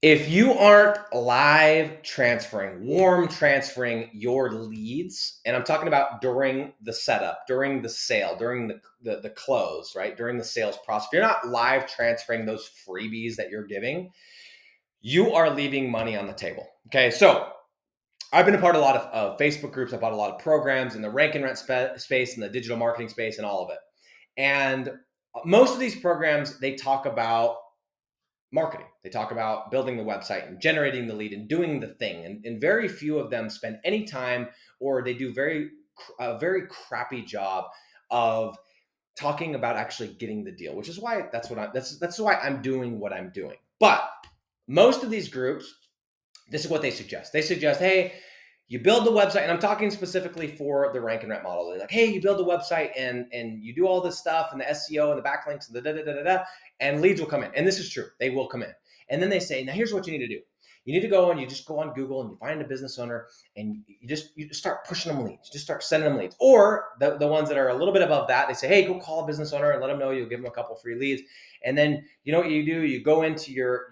If you aren't live transferring, warm transferring your leads, and I'm talking about during the setup, during the sale, during the close, right? During the sales process, if you're not live transferring those freebies that you're giving, you are leaving money on the table. Okay. So I've been a part of a lot of Facebook groups. I've bought a lot of programs in the rank and rent space and the digital marketing space and all of it. And most of these programs, they talk about marketing. They talk about building the website and generating the lead and doing the thing. And very few of them spend any time, or they do a very crappy job of talking about actually getting the deal, which is why that's why I'm doing what I'm doing. But most of these groups, this is what they suggest. They suggest, hey, you build the website, and I'm talking specifically for the rank and rent model. They're like, hey, you build the website and you do all this stuff and the SEO and the backlinks and the and leads will come in. And this is true. They will come in. And then they say, now here's what you need to do. You need to go and you just go on Google and you find a business owner and you just start pushing them leads. You just start sending them leads. Or the ones that are a little bit above that, they say, hey, go call a business owner and let them know you'll give them a couple free leads. And then you know what you do? You go into your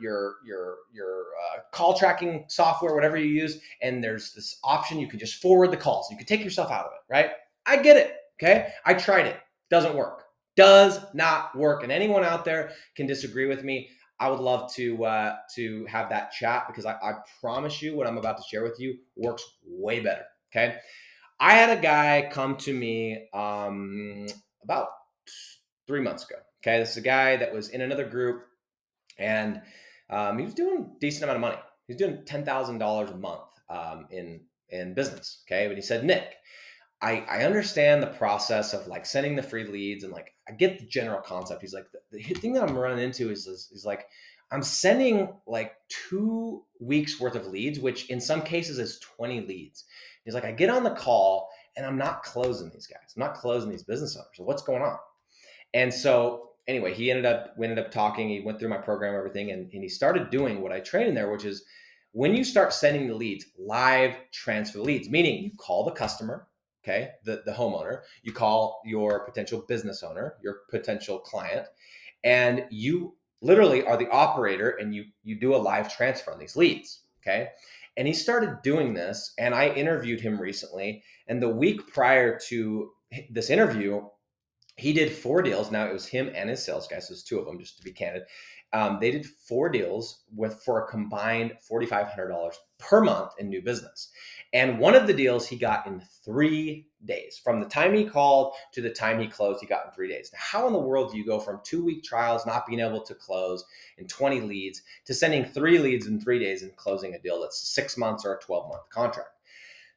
call tracking software, whatever you use, and there's this option you can just forward the calls. You can take yourself out of it, right? I get it. Okay, I tried it. Doesn't work. Does not work. And anyone out there can disagree with me. I would love to have that chat because I promise you what I'm about to share with you works way better. Okay, I had a guy come to me about 3 months ago. Okay, this is a guy that was in another group, and he was doing a decent amount of money. He was doing $10,000 a month in business. Okay, but he said, Nick, I understand the process of like sending the free leads and like I get the general concept. He's like the thing that I'm running into is like I'm sending like 2 weeks worth of leads, which in some cases is 20 leads. He's like, I get on the call and I'm not closing these guys. I'm not closing these business owners. So what's going on? And so anyway, we ended up talking. He went through my program, everything, and he started doing what I train in there, which is when you start sending the leads, live transfer leads, meaning you call the customer, okay, the homeowner, you call your potential business owner, your potential client, and you literally are the operator and you do a live transfer on these leads, okay? And he started doing this, and I interviewed him recently, and the week prior to this interview, he did 4 deals. Now it was him and his sales guy, so there's 2 of them, just to be candid. They did 4 deals for a combined $4,500 per month in new business. And one of the deals he got in 3 days. From the time he called to the time he closed, he got in 3 days. Now, how in the world do you go from 2-week trials, not being able to close, and 20 leads, to sending 3 leads in 3 days and closing a deal that's 6 months or a 12-month contract?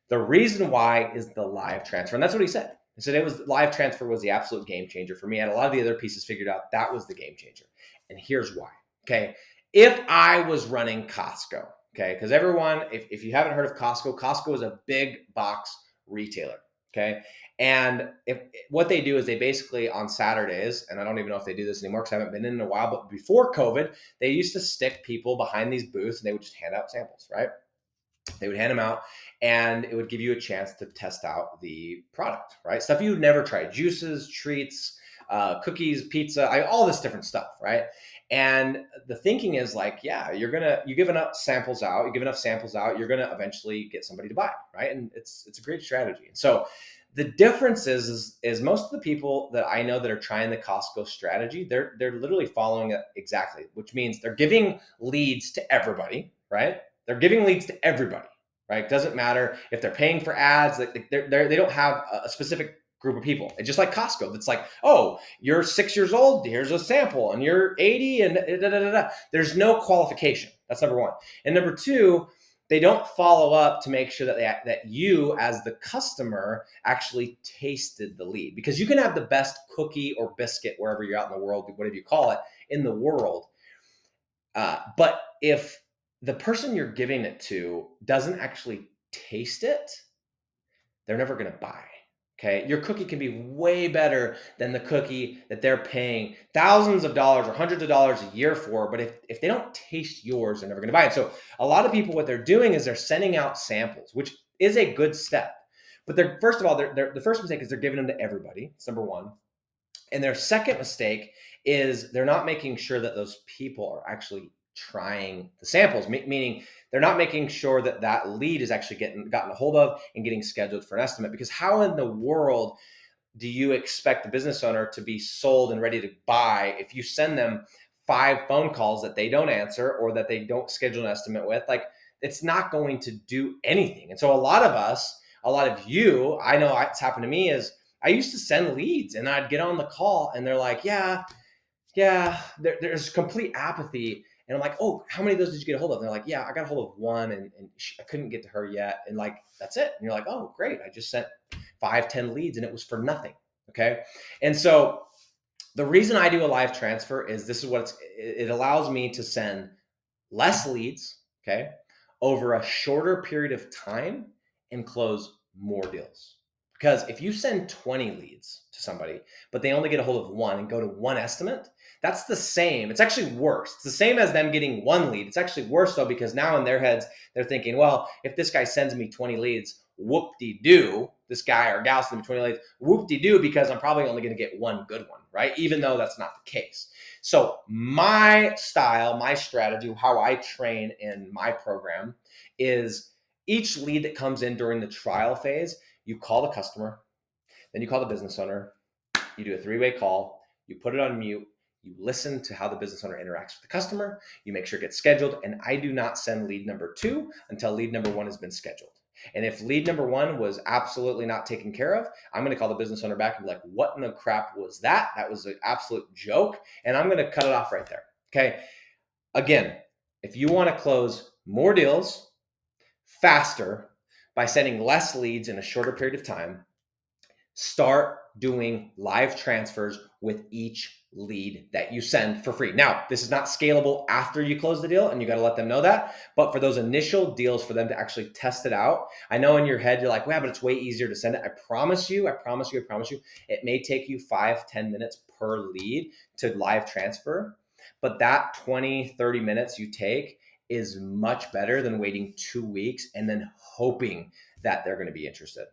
The reason why is the live transfer. And that's what he said. He said it was live transfer was the absolute game changer for me. And a lot of the other pieces figured out that was the game changer. And here's why. Okay. If I was running Costco, okay, because everyone, if you haven't heard of Costco, Costco is a big box retailer. Okay. And what they do is they basically on Saturdays, and I don't even know if they do this anymore because I haven't been in a while, but before COVID, they used to stick people behind these booths and they would just hand out samples, right? They would hand them out and it would give you a chance to test out the product, right? Stuff you've never tried, juices, treats, cookies, pizza, all this different stuff, right? And the thinking is like, yeah, you give enough samples out, you're going to eventually get somebody to buy, right? And it's a great strategy. And so the difference is most of the people that I know that are trying the Costco strategy, they're literally following it exactly, which means they're giving leads to everybody, right? They're giving leads to everybody, right? It doesn't matter if they're paying for ads. They don't have a specific group of people. It's just like Costco. It's like, oh, you're 6 years old. Here's a sample, and you're 80, and da, da, da, da. There's no qualification. That's number one. And number two, they don't follow up to make sure that you, as the customer, actually tasted the lead, because you can have the best cookie or biscuit wherever you're out in the world, whatever you call it, in the world. But if the person you're giving it to doesn't actually taste it, they're never going to buy. Okay. Your cookie can be way better than the cookie that they're paying thousands of dollars or hundreds of dollars a year for. But if they don't taste yours, they're never going to buy it. So a lot of people, what they're doing is they're sending out samples, which is a good step. But the first mistake is they're giving them to everybody. It's number one. And their second mistake is they're not making sure that those people are actually trying the samples, meaning they're not making sure that that lead is actually gotten a hold of and getting scheduled for an estimate. Because how in the world do you expect the business owner to be sold and ready to buy if you send them 5 phone calls that they don't answer or that they don't schedule an estimate with? Like, it's not going to do anything. And so a lot of us, a lot of you, I know it's happened to me, is I used to send leads and I'd get on the call and they're like, yeah, there's complete apathy. And I'm like, oh, how many of those did you get a hold of? And they're like, yeah, I got a hold of one, and I couldn't get to her yet. And like, that's it. And you're like, oh, great. I just sent 5, 10 leads and it was for nothing. Okay. And so the reason I do a live transfer is this is what it allows me to send less leads, okay, over a shorter period of time and close more deals. Because if you send 20 leads to somebody, but they only get a hold of one and go to one estimate, that's the same. It's actually worse. It's the same as them getting one lead. It's actually worse though, because now in their heads, they're thinking, well, if this guy sends me 20 leads, whoop-de-doo, this guy or gal sends me 20 leads, whoop-de-doo, because I'm probably only going to get one good one, right? Even though that's not the case. So my style, my strategy, how I train in my program is each lead that comes in during the trial phase, you call the customer, then you call the business owner, you do a 3-way call, you put it on mute, you listen to how the business owner interacts with the customer, you make sure it gets scheduled, and I do not send lead number 2 until lead number 1 has been scheduled. And if lead number 1 was absolutely not taken care of, I'm going to call the business owner back and be like, what in the crap was that? That was an absolute joke. And I'm going to cut it off right there. Okay. Again, if you want to close more deals faster by sending less leads in a shorter period of time, start doing live transfers with each lead that you send for free. Now, this is not scalable after you close the deal, and you got to let them know that. But for those initial deals, for them to actually test it out, I know in your head you're like, well, but it's way easier to send it. I promise you, it may take you 5-10 minutes per lead to live transfer. But that 20-30 minutes you take is much better than waiting 2 weeks and then hoping that they're going to be interested.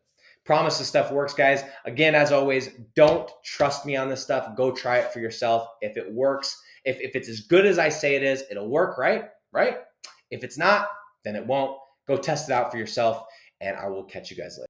Promise this stuff works, guys. Again, as always, don't trust me on this stuff. Go try it for yourself. If it works, if it's as good as I say it is, it'll work, right? Right? If it's not, then it won't. Go test it out for yourself, and I will catch you guys later.